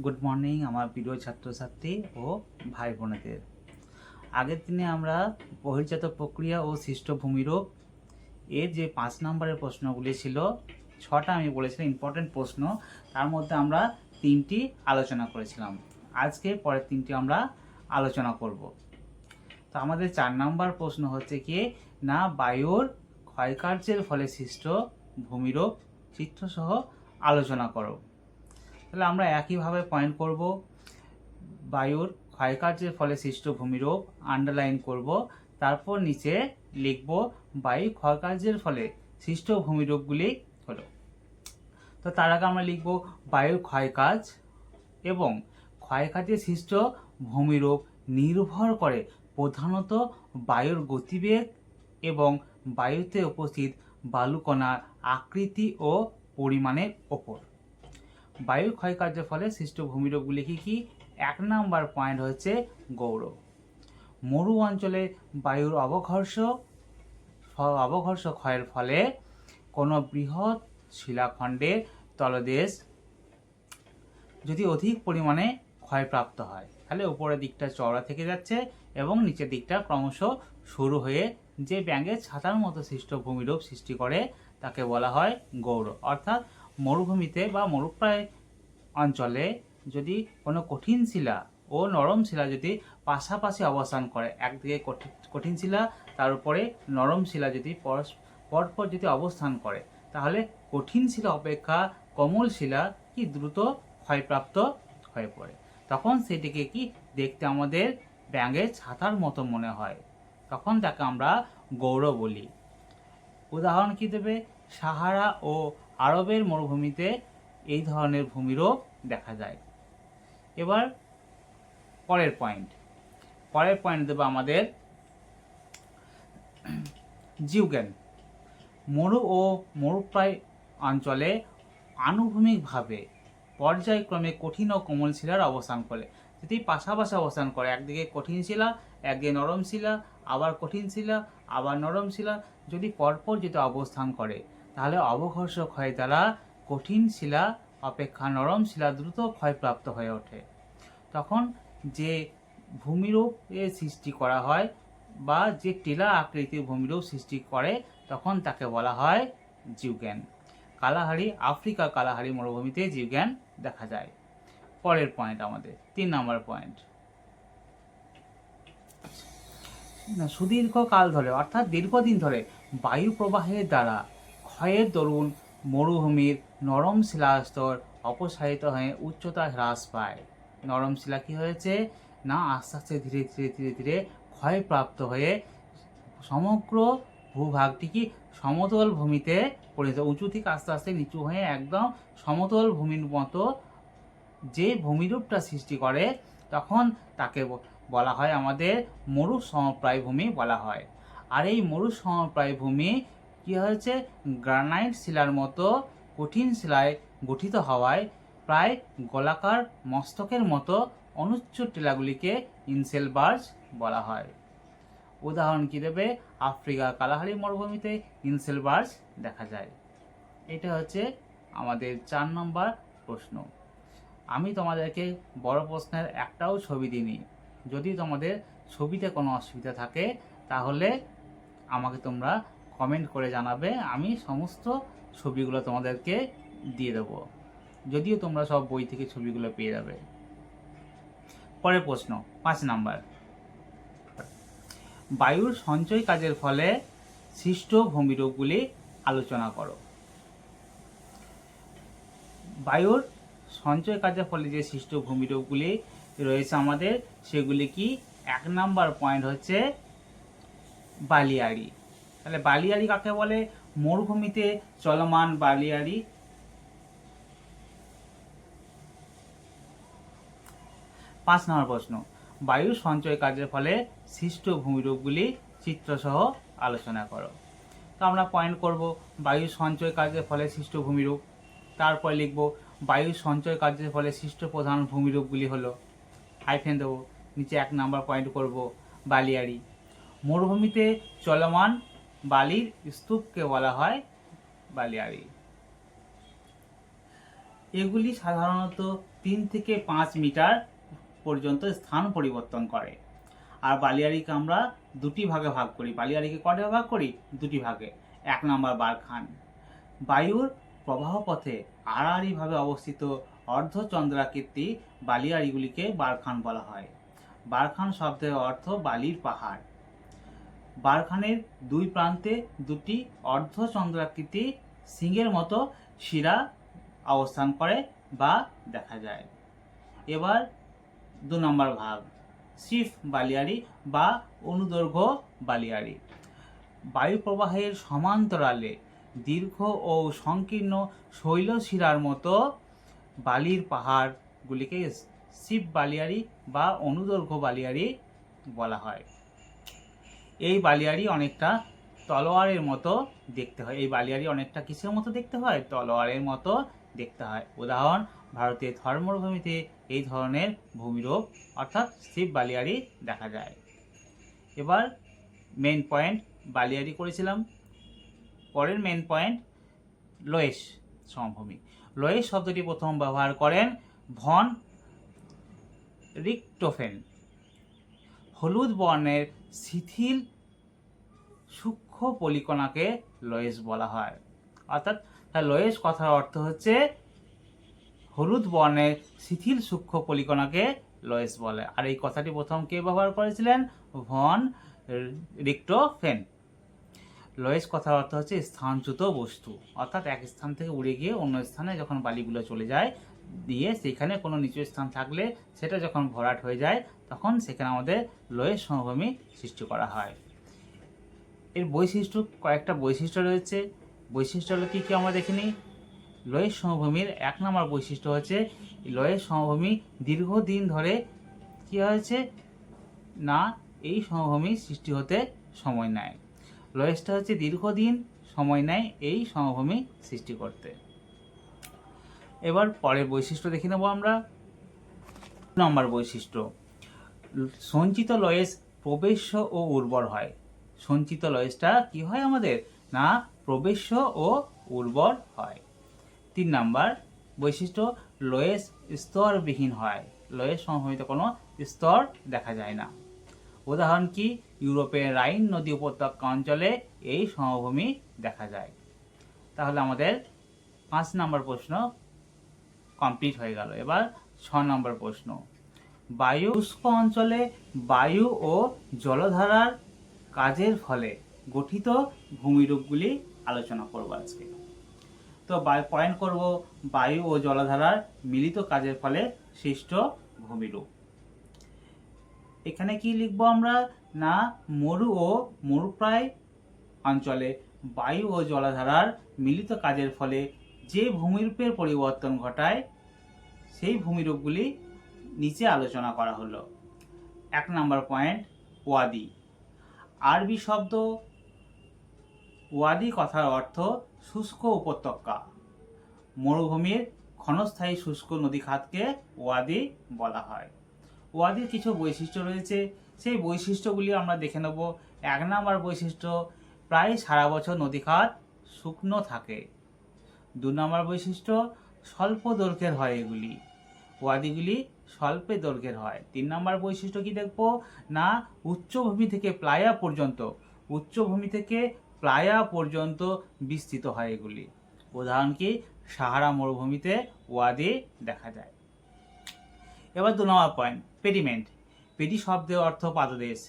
Good morning আমার প্রিয় ছাত্রছাত্রী ও ভাই বোনেদের। আগের দিনে আমরা বহির্জাত প্রক্রিয়া ও সৃষ্ট ভূমিরূপ এর যে 5 নম্বরের প্রশ্নগুলি ছিল, 6টা আমি বলেছিলাম ইম্পর্টেন্ট প্রশ্ন, তার মধ্যে আমরা 3টি আলোচনা করেছিলাম। আজকে পরের 3টি আমরা আলোচনা করব। তো আমাদের 4 নম্বর প্রশ্ন হচ্ছে কি না, বায়ুর ক্ষয়কার্যের ফলে সৃষ্ট ভূমিরূপ চিত্রসহ আলোচনা করো। তাহলে আমরা একইভাবে পয়েন্ট করব। বায়ুর ক্ষয়কার্যের ফলে সৃষ্ট ভূমিরূপ আন্ডারলাইন করব, তারপর নিচে লিখব বায়ু ক্ষয়কার্যের ফলে সৃষ্ট ভূমিরূপগুলি হলো। তো তার আগে আমরা লিখব বায়ুর ক্ষয়কাজ এবং ক্ষয়কার্যে সৃষ্ট ভূমিরূপ নির্ভর করে প্রধানত বায়ুর গতিবেগ এবং বায়ুতে উপস্থিত বালুকণার আকৃতি ও পরিমাণের ওপর। বায়ুর ক্ষয়কার্যের ফলে সৃষ্ট ভূমিরূপগুলি কি? 1 নম্বর পয়েন্ট হচ্ছে গৌর। মরু অঞ্চলে বায়ুর অবঘর্ষ ক্ষয়ের ফলে কোনো বৃহৎ শিলাখণ্ডের তলদেশ যদি অধিক পরিমাণে ক্ষয়প্রাপ্ত হয়, তাহলে উপরের দিকটা চওড়া থেকে যাচ্ছে এবং নিচের দিকটা ক্রমশ সরু হয়ে যে ব্যাঙের ছাতার মতো সৃষ্ট ভূমিরূপ সৃষ্টি করে তাকে বলা হয় গৌর। অর্থাৎ মরুভূমিতে বা মরুপ্রায় অঞ্চলে যদি কোনো কঠিন শিলা ও নরম শিলা যদি পাশাপাশি অবস্থান করে, একদিকে কঠিন শিলা তার উপরে নরম শিলা যদি পরপর যদি অবস্থান করে, তাহলে কঠিন শিলা অপেক্ষা কোমল শিলা কি দ্রুত ক্ষয়প্রাপ্ত হয়ে পড়ে। তখন সেটিকে কি দেখতে আমাদের ব্যাঙের ছাতার মতো মনে হয়, তখন তাকে আমরা গৌর বলি। উদাহরণ কি দেবে? সাহারা ও আরবের মরুভূমিতে এই ধরনের ভূমিরূপ দেখা যায়। এবার পরের পয়েন্ট দেবো আমাদের জীবজ্ঞান। মরু ও মরুপ্রায় অঞ্চলে আনুভূমিকভাবে পর্যায়ক্রমে কঠিন ও কোমল শিলার অবস্থান করে। যদি পাশাপাশি অবস্থান করে, একদিকে কঠিন শিলা, একদিকে নরম শিলা, আবার কঠিন শিলা, আবার নরম শিলা যদি পরপর যদি অবস্থান করে, তাহলে অবঘর্ষ ক্ষয় দ্বারা কঠিন শিলা অপেক্ষা নরম শিলা দ্রুত ক্ষয়প্রাপ্ত হয়ে ওঠে। তখন যে ভূমিরূপের সৃষ্টি করা হয় বা যে টিলা আকৃতির ভূমিরূপ সৃষ্টি করে, তখন তাকে বলা হয় জীবজ্ঞান। আফ্রিকা কালাহারি মরুভূমিতে জীবজ্ঞান দেখা যায়। পরের পয়েন্ট আমাদের 3 নম্বর পয়েন্ট। সুদীর্ঘ কাল ধরে অর্থাৎ দীর্ঘদিন ধরে বায়ু প্রবাহের দ্বারা ক্ষয়ের দরুন মরুভূমির নরম শিলাস্তর অপসারিত হয়ে উচ্চতা হ্রাস পায়। নরম শিলা কি হয়েছে না, আস্তে আস্তে ধীরে ধীরে ধীরে ধীরে ক্ষয়প্রাপ্ত হয়ে সমগ্র ভূভাগটি কি সমতল ভূমিতে পরিণত, উঁচু থেকে আস্তে আস্তে নিচু হয়ে একদম সমতল ভূমির মতো যে ভূমিরূপটা সৃষ্টি করে, তখন তাকে বলা হয় আমাদের মরু সমপ্রায় ভূমি বলা হয়। আর এই মরু সমপ্রায় ভূমি কি হয়েছে, গ্রানাইট শিলার মতো কঠিন শিলায় গঠিত হওয়ায় প্রায় গোলাকার মস্তকের মতো অনুচ্চ টিলাগুলিকে ইনসেলবার্জ বলা হয়। উদাহরণ কি দেবে? আফ্রিকা কালাহারি মরুভূমিতে ইনসেলবার্জ দেখা যায়। এটা হচ্ছে আমাদের 4 নম্বর প্রশ্ন। আমি তোমাদেরকে বড় প্রশ্নের একটাও ছবি দিইনি। যদি তোমাদের ছবিতে কোনো অসুবিধা থাকে তাহলে আমাকে তোমরা কমেন্ট করে জানাবে, আমি সমস্ত ছবিগুলো তোমাদেরকে দিয়ে দেবো, যদিও তোমরা সব বই থেকে ছবিগুলো পেয়ে যাবে। পরের প্রশ্ন 5 নাম্বার। বায়ুর সঞ্চয় কাজের ফলে সৃষ্ট ভূমিরূপগুলি আলোচনা করো। বায়ুর সঞ্চয় কাজের ফলে যে সৃষ্ট ভূমিরূপগুলি রয়েছে আমাদের, সেগুলি কি? 1 নাম্বার পয়েন্ট হচ্ছে বালিয়াড়ি। তাহলে বালিয়াড়ি কাকে বলে? মরুভূমিতে চলমান বালিয়াড়ি। 5 নম্বর প্রশ্ন, বায়ুর সঞ্চয় কাজের ফলে সৃষ্ট ভূমিরূপগুলি চিত্রসহ আলোচনা করো। তো আমরা পয়েন্ট করব বায়ুর সঞ্চয় কাজের ফলে সৃষ্ট ভূমিরূপ, তারপর লিখব বায়ুর সঞ্চয় কাজের ফলে সৃষ্ট প্রধান ভূমিরূপগুলি হলো, হাইফেন দেবো, নিচে 1 নাম্বার পয়েন্ট করব বালিয়াড়ি। মরুভূমিতে চলমান বালির স্তূপকে বলা হয় বালিয়াড়ি। এগুলি সাধারণত 3 থেকে 5 মিটার পর্যন্ত স্থান পরিবর্তন করে। আর বালিয়াড়িকে আমরা দুটি ভাগে ভাগ করি। বালিয়াড়িকে কটা ভাগ করি? দুটি ভাগে। 1 নম্বর বারখান। বায়ুর প্রবাহ পথে আড়াআড়িভাবে অবস্থিত অর্ধচন্দ্রাকৃতি বালিয়াড়িগুলিকে বারখান বলা হয়। বারখান শব্দের অর্থ বালির পাহাড়। বারখানের দুই প্রান্তে দুটি অর্ধচন্দ্রাকৃতি সিংহের মতো শিরা অবস্থান করে বা দেখা যায়। এবার 2 নম্বর ভাগ, শিফ বালিয়াড়ি বা অনুদৈর্ঘ্য বালিয়াড়ি। বায়ু প্রবাহের সমান্তরালে দীর্ঘ ও সংকীর্ণ শৈলশিরার মতো বালির পাহাড়গুলিকে শিফ বালিয়াড়ি বা অনুদৈর্ঘ্য বালিয়াড়ি বলা হয়। এই বালিয়াড়ি অনেকটা তলোয়ারের মতো দেখতে হয়। এই বালিয়াড়ি অনেকটা কিসের মতো দেখতে হয়? তলোয়ারের মতো দেখতে হয়। উদাহরণ, ভারতের থর মরুভূমিতে এই ধরনের ভূমিরূপ অর্থাৎ শিফ বালিয়াড়ি দেখা যায়। এবার মেন পয়েন্ট বালিয়াড়ি করেছিলাম। পরের মেন পয়েন্ট লোয়েস সমভূমি। লোয়েস শব্দটি প্রথম ব্যবহার করেন ভন রিকটফেন। হলুদ বর্ণের শিথিল সূক্ষ্ম পলিকণাকে লোয়েস বলা হয়। অর্থাৎ লোয়েস কথার অর্থ হচ্ছে হলুদ বর্ণের শিথিল সূক্ষ্ম পলিকণাকে লোয়েস বলে। আর এই কথাটি প্রথম কে ব্যবহার করেছিলেন? ভন রিকটফেন। লোয়েস কথার অর্থ হচ্ছে স্থানচ্যুত বস্তু, অর্থাৎ এক স্থান থেকে উড়ে গিয়ে অন্য স্থানে যখন বালিগুলো চলে যায়, দিয়ে সেখানে কোনো নিচু স্থান থাকলে সেটা যখন ভরাট হয়ে যায় তখন সেখানে আমাদের লোয়েস সমভূমি সৃষ্টি করা হয়। এর বৈশিষ্ট্য, কয়েকটা বৈশিষ্ট্য রয়েছে। বৈশিষ্ট্য হলো কী কী আমরা দেখে নিই। লোয়েস সমভূমির 1 নম্বর বৈশিষ্ট্য হচ্ছে লোয়েস সমভূমি দীর্ঘদিন ধরে কী হয়েছে না, এই সমভূমি সৃষ্টি হতে সময় নেয়। লোয়েসটা হচ্ছে দীর্ঘদিন সময় নেয় এই সমভূমি সৃষ্টি করতে। এবার পরের বৈশিষ্ট্য দেখে নেব আমরা। নম্বর বৈশিষ্ট্য, সঞ্চিত লোয়েস প্রবেশ্য ও উর্বর হয়। সঞ্চিত লোয়েসটা কি হয় আমাদের? না, প্রবেশ্য ও উর্বর হয়। 3 নম্বর বৈশিষ্ট্য, লোয়েস স্তরবিহীন হয়। লোয়েস সমভূমিতে কোনো স্তর দেখা যায় না। উদাহরণ কি? ইউরোপের রাইন নদী উপত্যকা অঞ্চলে এই সমভূমি দেখা যায়। তাহলে আমাদের 5 নম্বর প্রশ্ন কমপ্লিট হয়ে গেল। এবার 6 নম্বর প্রশ্ন, বায়ু শুষ্ক অঞ্চলে বায়ু ও জলধারার কাজের ফলে গঠিত ভূমিরূপগুলি আলোচনা করব আজকে। তো পয়েন্ট করব বায়ু ও জলধারার মিলিত কাজের ফলে সৃষ্ট ভূমিরূপ। এখানে কি লিখবো আমরা? না, মরু ও মরুপ্রায় অঞ্চলে বায়ু ও জলধারার মিলিত কাজের ফলে যে ভূমিরূপের পরিবর্তন ঘটায় সেই ভূমিরূপগুলি নিচে আলোচনা করা হলো। 1 নম্বর পয়েন্ট, ওয়াদি। আরবি শব্দ ওয়াদি কথার অর্থ শুষ্ক উপত্যকা। মরুভূমির ক্ষণস্থায়ী শুষ্ক নদীখাতকে ওয়াদি বলা হয়। ওয়াদির কিছু বৈশিষ্ট্য রয়েছে, সেই বৈশিষ্ট্যগুলি আমরা দেখে নেব। 1 নম্বর বৈশিষ্ট্য, প্রায় সারা বছর নদীখাত শুকনো থাকে। 2 নম্বর বৈশিষ্ট্য, স্বল্প দৈর্ঘ্যের হয় এগুলি, ওয়াদিগুলি স্বল্প দৈর্ঘ্যের হয়। 3 নম্বর বৈশিষ্ট্য কি দেখব? না, উচ্চভূমি থেকে প্লায়া পর্যন্ত বিস্তৃত হয় এগুলি। উদাহরণ কি? সাহারা মরুভূমিতে ওয়াদি দেখা যায়। এবার 2 নম্বর পয়েন্ট, পেডিমেন্ট। পেডি শব্দের অর্থ পাদদেশ।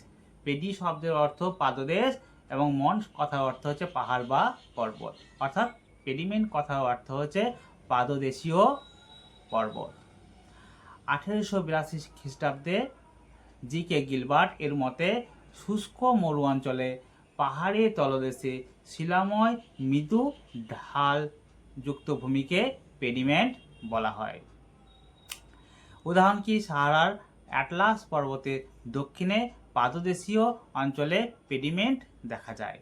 পেডি শব্দের অর্থ পাদদেশ এবং মন কথার অর্থ হচ্ছে পাহাড় বা পর্বত। অর্থাৎ পেডিমেন্ট কথার অর্থ হচ্ছে পাদদেশীয় পর্বত। 1882 খ্রিস্টাব্দে জি.কে. গিলবার্ট এর মতে শুষ্ক মরু অঞ্চলে পাহাড়ের তলদেশে শিলাময় মৃদু ঢাল যুক্ত ভূমিকে পেডিমেন্ট বলা হয়। উদাহরণ কি? সাহারার অ্যাটলাস পর্বতের দক্ষিণে পাদদেশীয় অঞ্চলে পেডিমেন্ট দেখা যায়।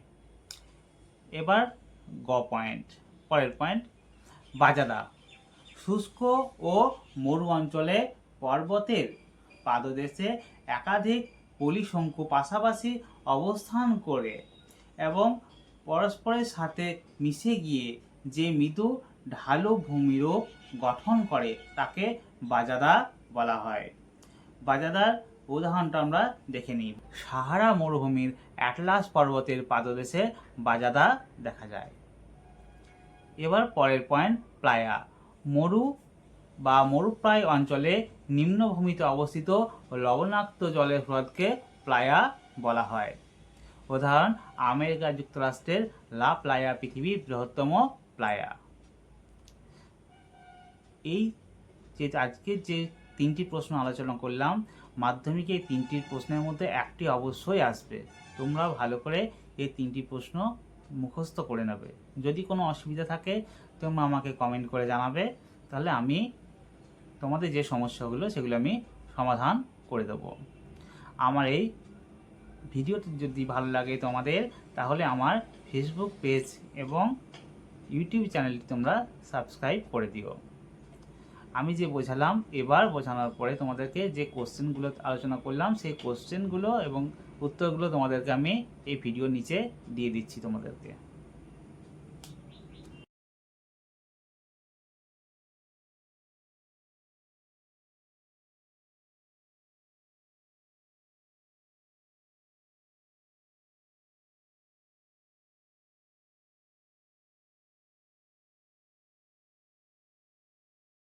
এবার পয়েন্ট, পরের পয়েন্ট, বাজাদা। শুষ্ক ও মরু অঞ্চলে পর্বতের পাদদেশে একাধিক পলিশঙ্কু পাশাপাশি অবস্থান করে এবং পরস্পরের সাথে মিশে গিয়ে যে মৃদু ঢালু ভূমিরূপ গঠন করে তাকে বাজাদা বলা হয়। বাজাদার উদাহরণটা আমরা দেখে নিই। সাহারা মরুভূমির অ্যাটলাস পর্বতের পাদদেশে বাজাদা দেখা যায়। এবার পরের পয়েন্ট, প্লায়া। মরু বা মরুপ্রায় অঞ্চলে নিম্নভূমিতে অবস্থিত লবণাক্ত জলের হ্রদকে প্লায়া বলা হয়। উদাহরণ, আমেরিকা যুক্তরাষ্ট্রের লা প্লায়া পৃথিবীর বৃহত্তম প্লায়া। এই যে আজকে যে 3টি প্রশ্ন আলোচনা করলাম, মাধ্যমিকে এই 3টির প্রশ্নের মধ্যে একটি অবশ্যই আসবে। তোমরা ভালো করে এই 3টি প্রশ্ন মুখস্থ করে নেবে। যদি কোনো অসুবিধা থাকে তোমরা আমাকে কমেন্ট করে জানাবে, তাহলে আমি তোমাদের যে সমস্যাগুলো সেগুলো আমি সমাধান করে দেব। আমার এই ভিডিওটি যদি ভালো লাগে তোমাদের, তাহলে আমার ফেসবুক পেজ এবং ইউটিউব চ্যানেলটি তোমরা সাবস্ক্রাইব করে দিও। আমি যে বোঝালাম, এবার বোঝানোর পরে তোমাদেরকে যে কোশ্চেনগুলো আলোচনা করলাম, সেই কোশ্চেনগুলো এবং উত্তরগুলো তোমাদেরকে আমি এই ভিডিওর নিচে দিয়ে দিচ্ছি তোমাদেরকে।